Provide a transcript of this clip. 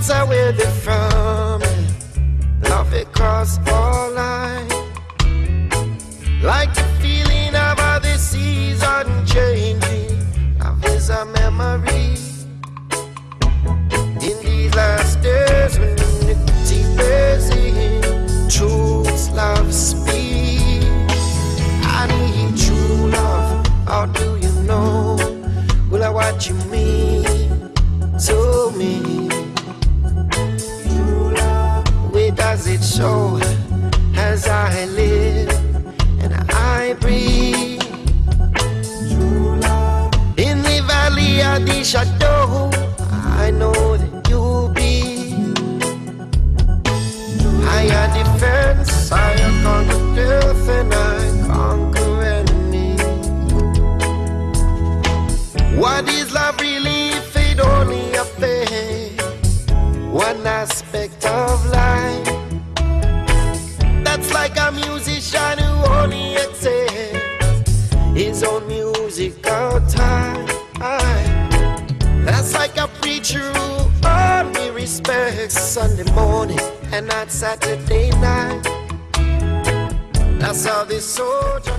that's how where they're from. Love across all lines, like the feeling of how the seas are changing. Love is a memory. In these last days when iniquity bears in, truth's love speak. I need true love. How do you know? Will I what you mean to me? True love. Where does it show as I live and I breathe? True love. In the valley of the shadow, I know that you'll be higher defense, higher conquer death, and I conquer enemy. What is love really if it only affects one aspect of life? That's like a musician who only accepts his own musical time. That's like a preacher who only respects Sunday morning and not Saturday night. That's how this soldier